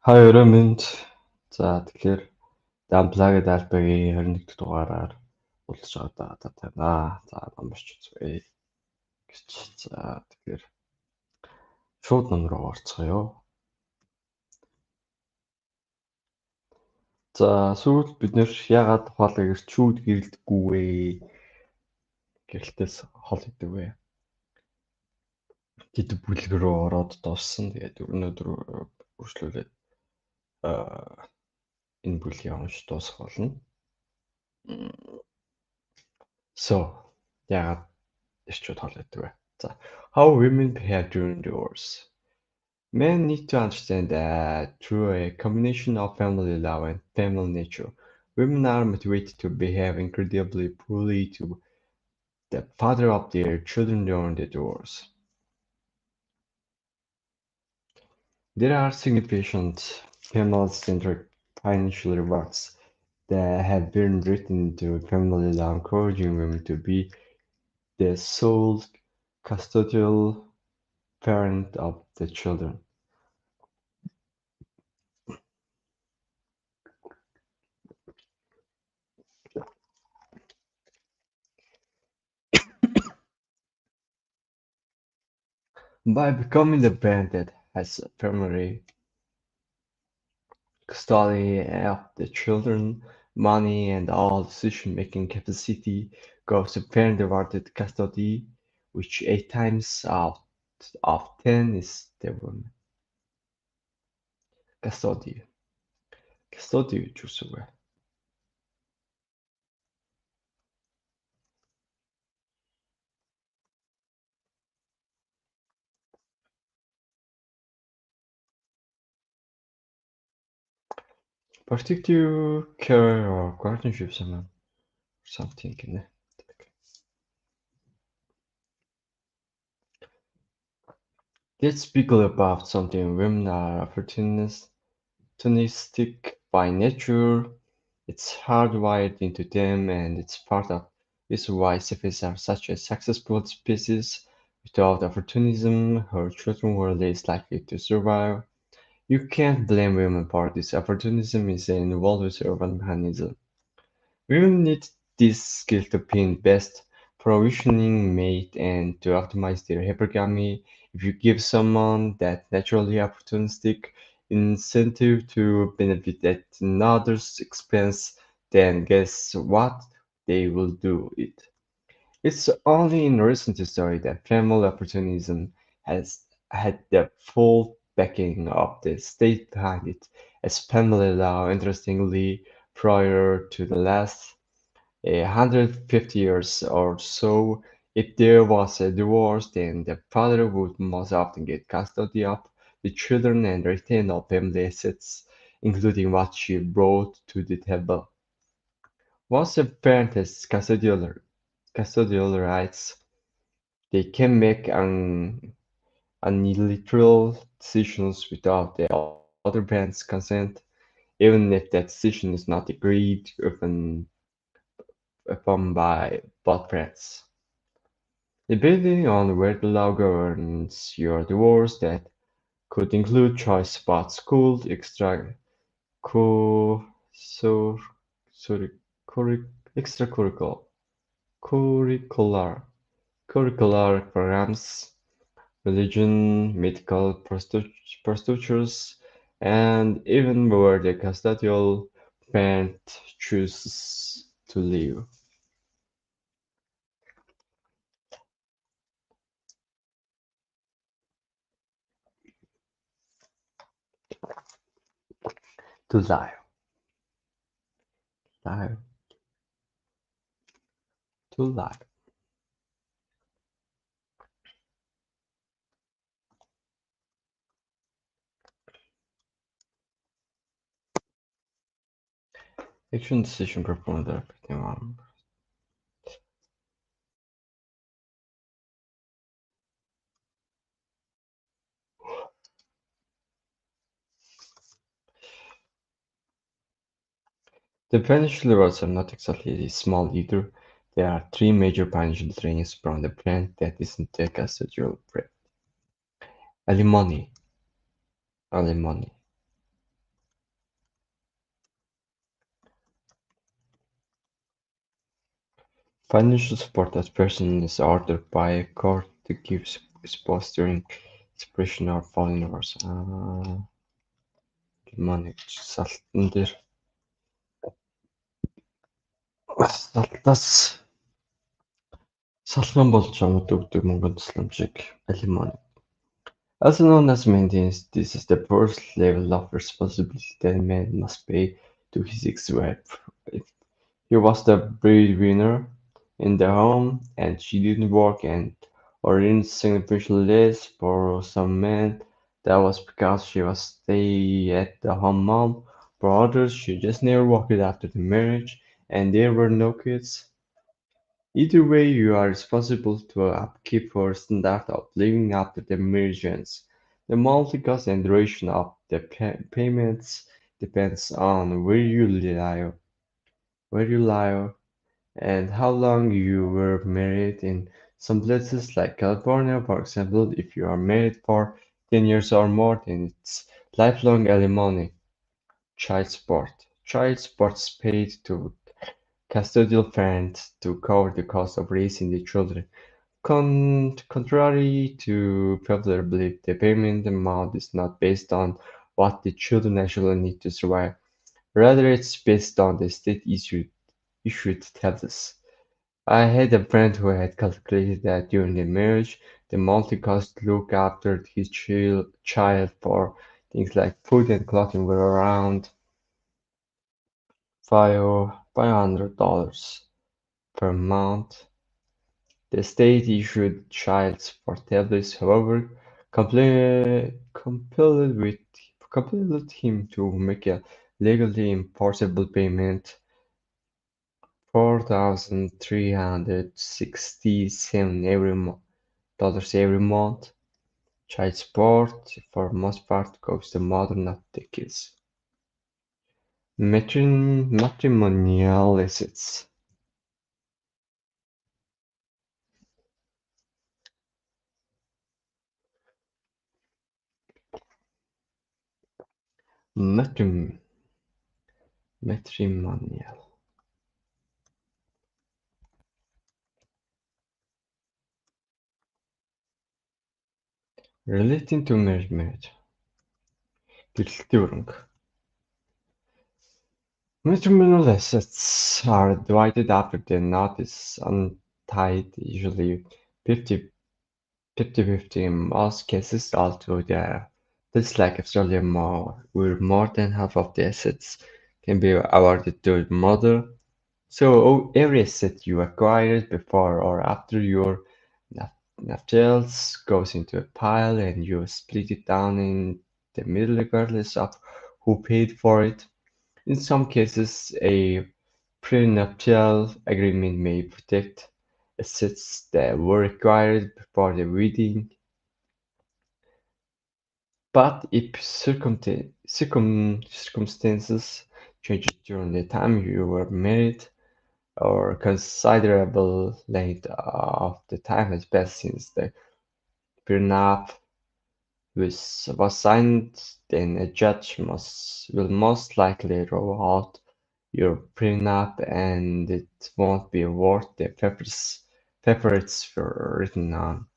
Хоёроо минь тэгэхээр unplugged альбагийн 21 дугаараар уулзж байгаа та тайна. За номерч үзье гэж. Тэгэхээр шууд ном руу орцгоё. За сүүлд бид нэр яагаад ухаалаг эрчүүд гэрэлдэггүй вэ? Гэрэлтээс хол идэв вэ? Тэд бүлэг рүү ороод дууссан. Тэгээд өнөөдөр үргэлжлүүлээд энэ бүлгийн унш дуусгах болно. So яагаад эрчүүд хол идэв вэ? How women behave during divorce. Men need to understand that through a combination of family law and family nature, women are motivated to behave incredibly poorly to the father of their children during the divorce. There are significant family-centered financial rewards that have been written into family law encouraging women to be the sole custodial parent of the children. By becoming the parent that has primary custody of the children, money, and all decision-making capacity goes to parent-awarded custody, which 8 times out of 10 is the woman. Custody. Custody гэж үсэг вэ? Protective care or guardianship or something гинэ. Let's speak about something. Women are opportunistic by nature. It's hardwired into them, and it's part of this why cities are such a successful species. Without opportunism, her children were less likely to survive. You can't blame women for this. Opportunism is an evolved survival mechanism. Women need this skill to pin best provisioning mate and to optimize their hypergamy. If you give someone that naturally opportunistic incentive to benefit at another's expense, then guess what? They will do it. It's only in recent history that family opportunism has had the full backing of the state behind it, as family law, interestingly, prior to the last 150 years or so, if there was a divorce, then the father would most often get custody of the children and retain all family assets, including what she brought to the table. Once a parent has custodial rights, they can make unilateral decisions without the other parent's consent, even if that decision is not agreed upon by both parents. Depending on where the law governs your divorce, that could include choice about school, co- so, sorry, extracurricular curricular curricular programs, religion, medical procedures, and even where the custodial parent chooses to live. To live. Live. To live. Action decision performed directly. The financial rewards are not exactly small either. There are three major financial drains from the brand that isn't the custodial brand. Alimony. Alimony. Financial support as person is ordered by a court to give spouse during separation or falling divorce. Германы салтан дээр салтаас салган болж амд өгдөг Монгол тусламжийг алимони. Also known as maintenance, this is the first level of responsibility that a man must pay to his ex-wife. If he was the breadwinner in the home and she didn't work and or earned significantly less. For some men, that was because she was stay at the home mom. For others, she just never worked after the marriage and there were no kids. Either way, you are responsible to upkeep her standard of living after the marriage ends. The monthly cost and duration of the payments depends on where you live, and how long you were married. In some places like California, for example, if you are married for 10 years or more, then it's lifelong alimony. Child support. Child support is paid to custodial parents to cover the cost of raising the children. Contrary to popular belief, the payment amount is not based on what the children actually need to survive. Rather, it's based on the state issued taxes. I had a friend who had calculated that during the marriage, the monthly cost to look after his child for things like food and clothing were around $500 per month. The state issued child support tablets, however, compelled him to make a legally enforceable payment $4,367 dollars every month. Child support, for most part, goes to mother, not the kids. Matrimonial assets. Matrim Matrimonial. Relating to marriage. Гэрэлтийн өрнг. Matrimonial assets are divided after the knot is untied, usually 50-50 in most cases, although places like Australia where more than half of the assets can be awarded to the mother. So every asset you acquired before or after your nuptials goes into a pile and you split it down in the middle regardless of who paid for it. In some cases, a prenuptial agreement may protect assets that were acquired before the wedding, but if circumstances change during the time you were married, or considerable length of the time has passed since the prenup was signed, then a judge will most likely roll out your prenup and it won't be worth the paper it's written on.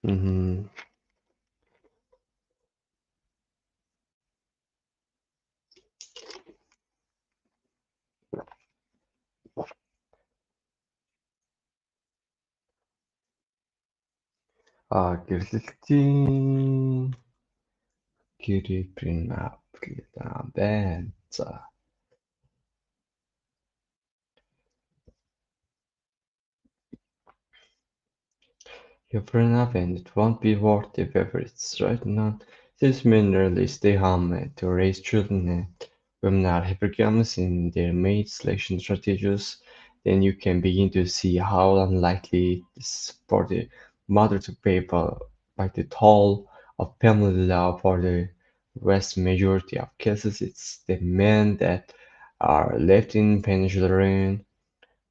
Mhm. Гэрлэлтийн гэрээ prenup гэдэг байна. За. Your prenup and it won't be worth the paper it's written on. Since men rarely stay home to raise children and women are hypergamous in their mate selection strategies, then you can begin to see how unlikely it is for the mother to pay by the toll of family law. For the vast majority of cases, it's the men that are left in financial ruin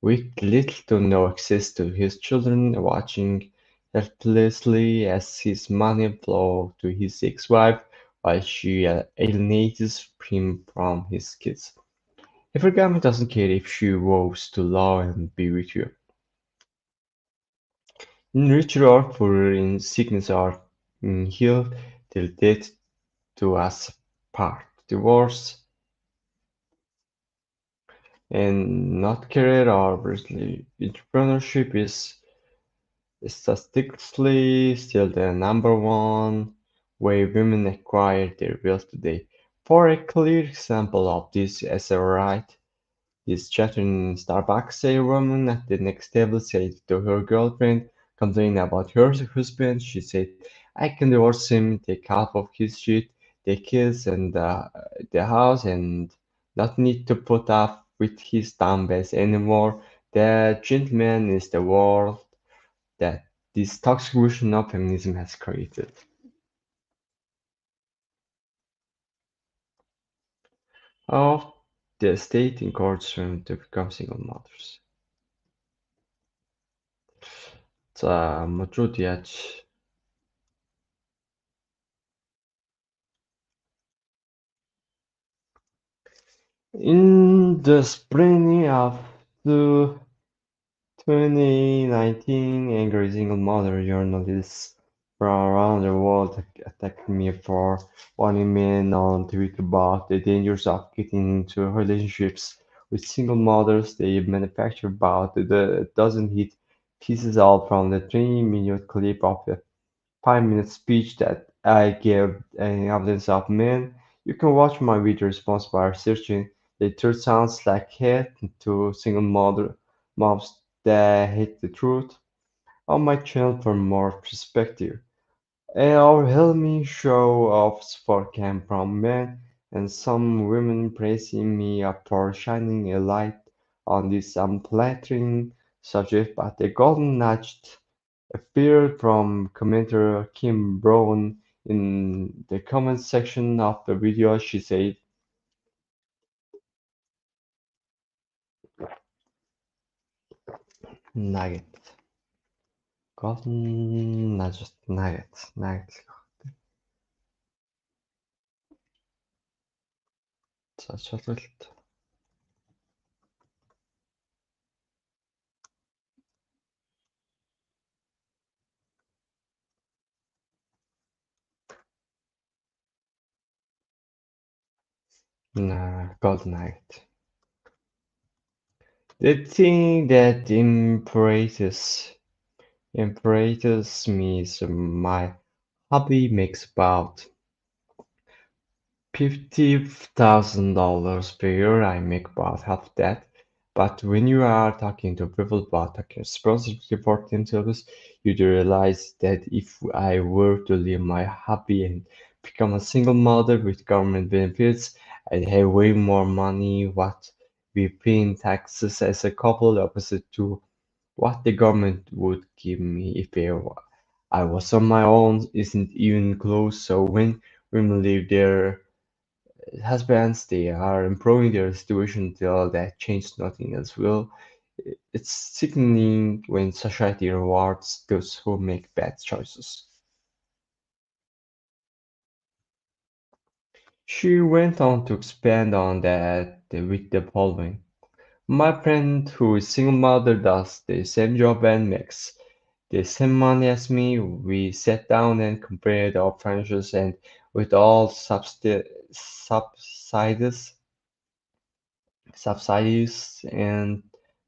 with little to no access to his children, watching helplessly as his money flows to his ex-wife while she alienates him from his kids. Every government doesn't care if she vows to love and be with you. In richer or poorer, in sickness or in health, till death do us part. Divorce and not career or obviously entrepreneurship is statistically still the number one way women acquire their wealth today. For a clear example of this, as a right, is chat in Starbucks. A woman at the next table said to her girlfriend, complaining about her husband, she said, I can divorce him, take half of his shit, the kids, and the house, and not need to put up with his dumbass anymore. The gentleman is the world that this toxic version of feminism has created. Of the state encourages women to become single mothers. 자, 먼저 해야지. In the spring of the 2019, angry single mother journalists from around the world attacked me for warning men on Twitter about the dangers of getting into relationships with single mothers. They manufactured about a dozen hit pieces all from the 3-minute clip of a 5-minute speech that I gave an evidence of men. You can watch my video response by searching the truth sounds like hate to single mother moms that hate the truth on my channel for more perspective. Our Helmi show offs for came from men and some women praising me up for shining a light on this unflattering subject, but the golden nugget appeared from commenter Kim Brown in the comment section of the video. She said, nugget. Golden nugget, nugget, nugget. 자, 저를 golden nugget. The thing that impresses me is my hobby makes about $50,000 per year. I make about half that. But when you are talking to people about taking responsibility for themselves, you do realize that if I were to leave my hobby and become a single mother with government benefits, I'd have way more money. What we pay in taxes as a couple, opposite to what the government would give me if I was on my own, isn't even close. So when women leave their husbands, they are improving their situation until that change nothing else will. It's sickening when society rewards those who make bad choices. She went on to expand on that with the following. My friend who is single mother does the same job and makes the same money as me. We sat down and compared our financials and with all subsidies and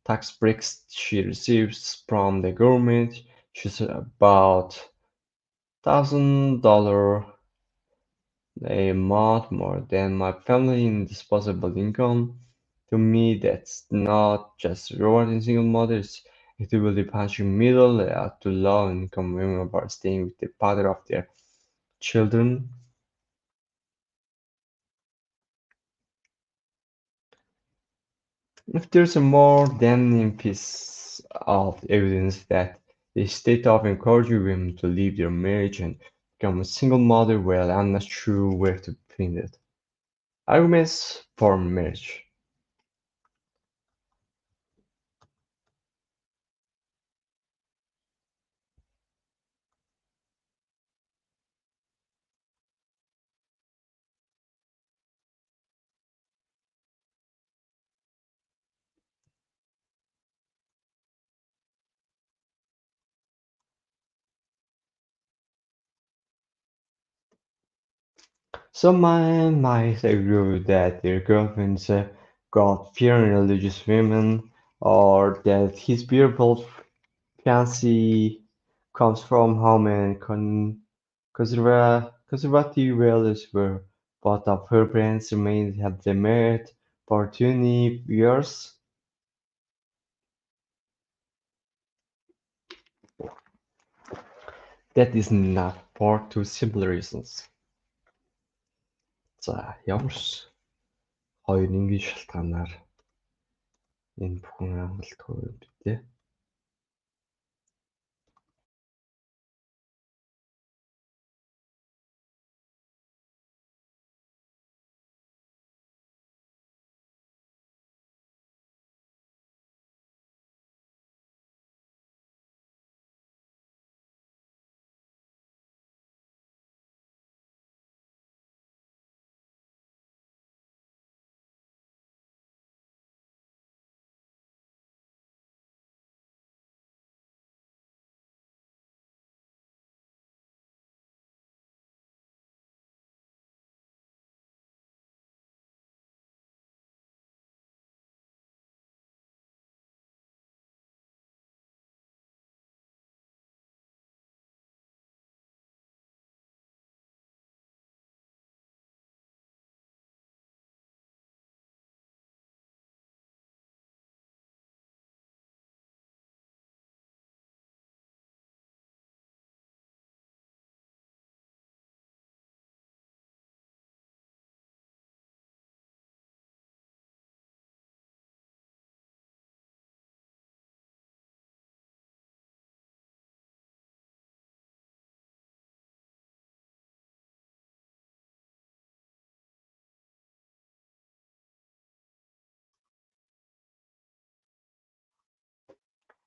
tax breaks she receives from the government. She's about $1,000 a month more than my family in disposable income. To me, that's not just rewarding single mothers. It will be punching middle to low income women about staying with the father of their children. If there's a more damning piece of evidence that the state of encouraging women to leave their marriage and become a single mother, well, I'm not sure where to pin it. Arguments for marriage. Some men might agree that their girlfriends got fear in religious women, or that his beautiful fiancée comes from home and conservative values were both of her parents remained had they married for 20 years. That is not for two simple reasons. За ямар ч хоёр энгийн шалтгаанаар энэ бүхэн хангалттай юм бэ те.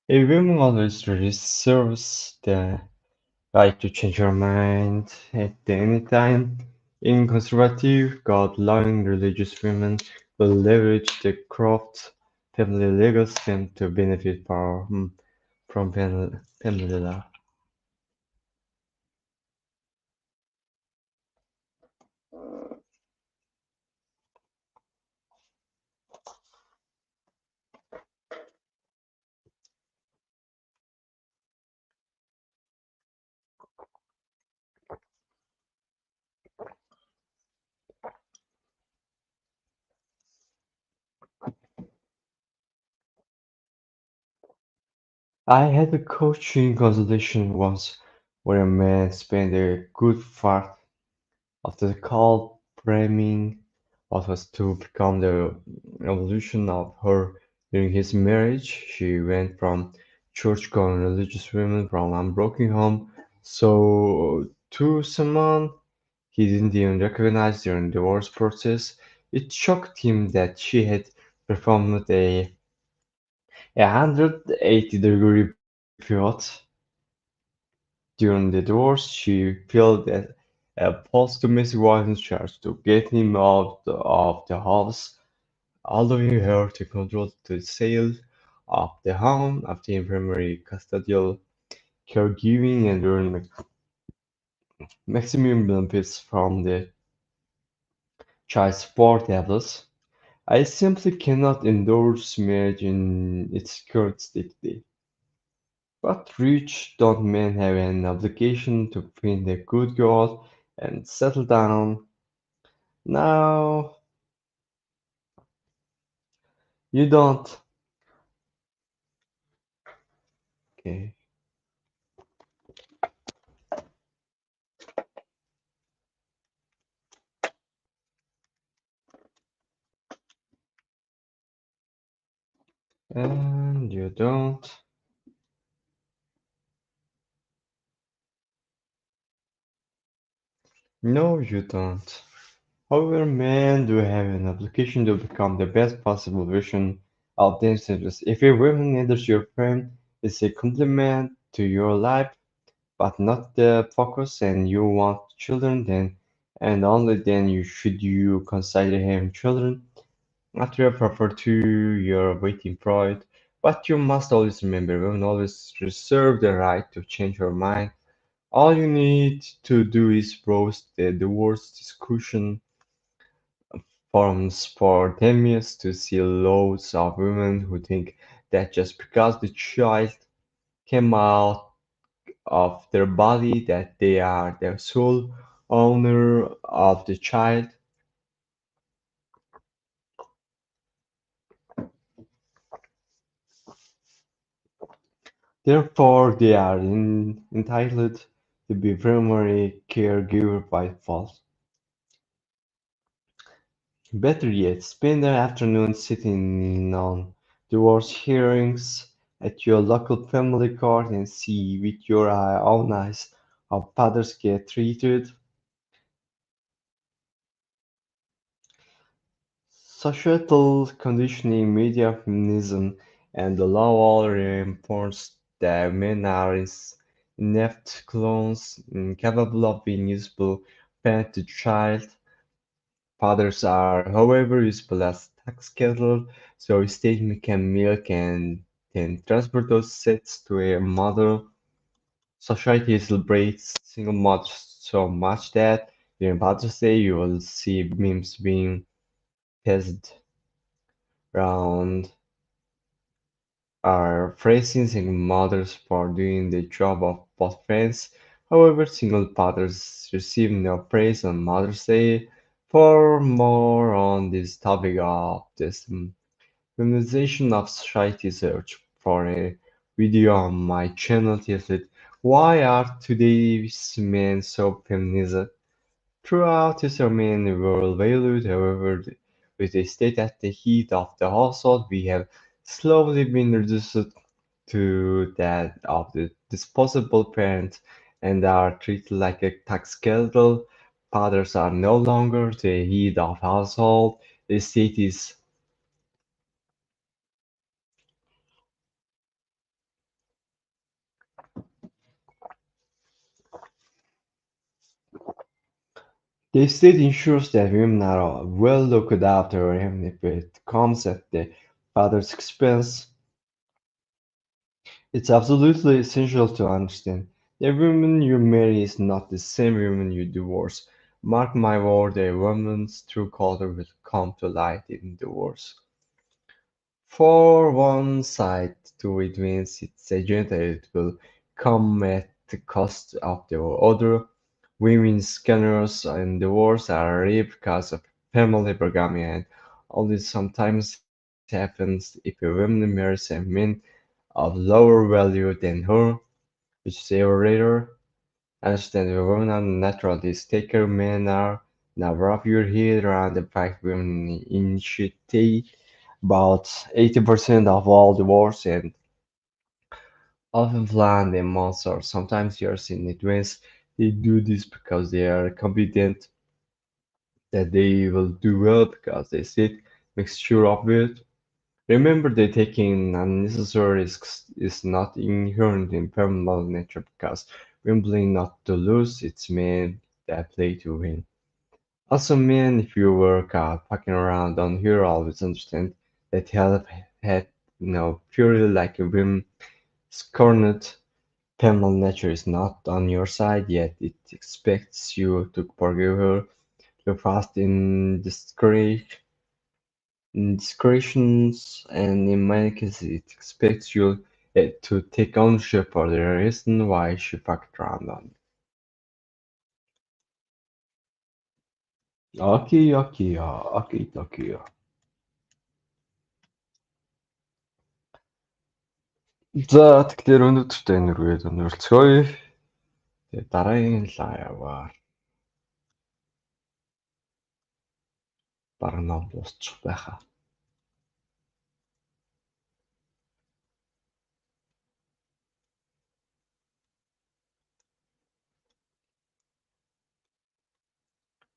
A woman always reserves the right to change her mind at any time. In conservative, God-loving religious women will leverage the corrupt family legal system to benefit from family law. I had a coaching consultation once where a man spent a good part of the call framing what was to become the evolution of her during his marriage. She went from church-going religious woman from unbroken home so to someone he didn't even recognize during the divorce process. It shocked him that she had performed a 180-degree pivot during the divorce. She filled a false domestic violence charge to get him out of the house, allowing her to control the sale of the home, obtain primary custodial caregiving, and earn maximum benefits from the child support tables. I simply cannot endorse marriage in its current state today. But rich don't men have an obligation to find a good girl and settle down? No, you don't. Okay. And you don't. No, you don't. However, men do have an obligation to become the best possible version of themselves. If a woman enters your frame, it's a compliment to your life, but not the focus, and you want children, then and only then you consider having children. Not to refer to your waiting pride, but you must always remember women always reserve the right to change her mind All you need to do is browse the divorce discussion forums for 10 minutes to see loads of women who think that just because the child came out of their body that they are the sole owner of the child. Therefore, they are entitled to be primary caregiver by default. Better yet, spend the afternoon sitting on divorce hearings at your local family court and see with your own eyes how fathers get treated. Societal conditioning, media feminism, and the law all reinforce that men are inept clones, incapable of being useful parent to child. Fathers are, however, useful as tax cattle, so a state can milk and then transfer those sets to a mother. Society celebrates single mothers so much that during Father's Day you will see memes being passed around are praising single mothers for doing the job of both parents. However, single fathers receive no praise on Mother's Day. For more on this topic of this feminization of society, search for a video on my channel titled "Why Are Today's Men So Feminist?" Throughout history, men were valued, however, with a state at the heat of the household, we have slowly been reduced to that of the disposable parent and are treated like a tax cattle. Fathers are no longer the head of household. The state is the state ensures that women are well looked after, even if it comes at the father's expense. It's absolutely essential to understand the woman you marry is not the same woman you divorce. Mark my word, a woman's true color will come to light in divorce. For one side to advance its agenda, it will come at the cost of the other. Women's scanners in divorce are rare because of family polygamy and only sometimes happens if a woman marries a man of lower value than her, which is ever rarer. Understand that women are naturally taker, men are. Now wrap your head around the fact women initiate about 80% of all divorce and often plan them months or sometimes years in advance. They do this because they are confident that they will do well because they sit makes sure of it. Remember that taking unnecessary risks is not inherent in female nature because when playing not to lose, it's men that play to win. Also, men, if you work out fucking around down here, always understand that help had purely like a whim scorned female nature is not on your side yet. It expects you to forgive her. You're fast in discretions, and in many cases, it expects you to take ownership for the reason why she fucked around on. Окей, окей, окей, окей. За тэгэхээр өнөөдөртөө энэ үргээд өнөрлцгөөе. Тэгээ дараагийн лайваар баруун ном дуусчих байхаа.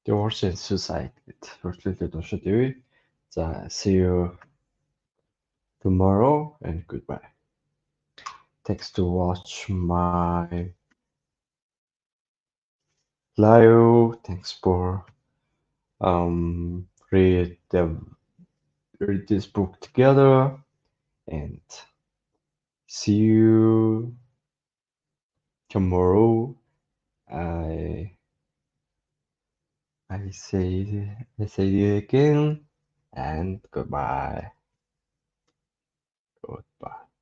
Divorce and Suicide гэд хурцлуулаад уншаад явъя. За, see you tomorrow and goodbye. Thanks to watch my live. Thanks for um read the read this book together and see you tomorrow I I say it again and goodbye. Goodbye.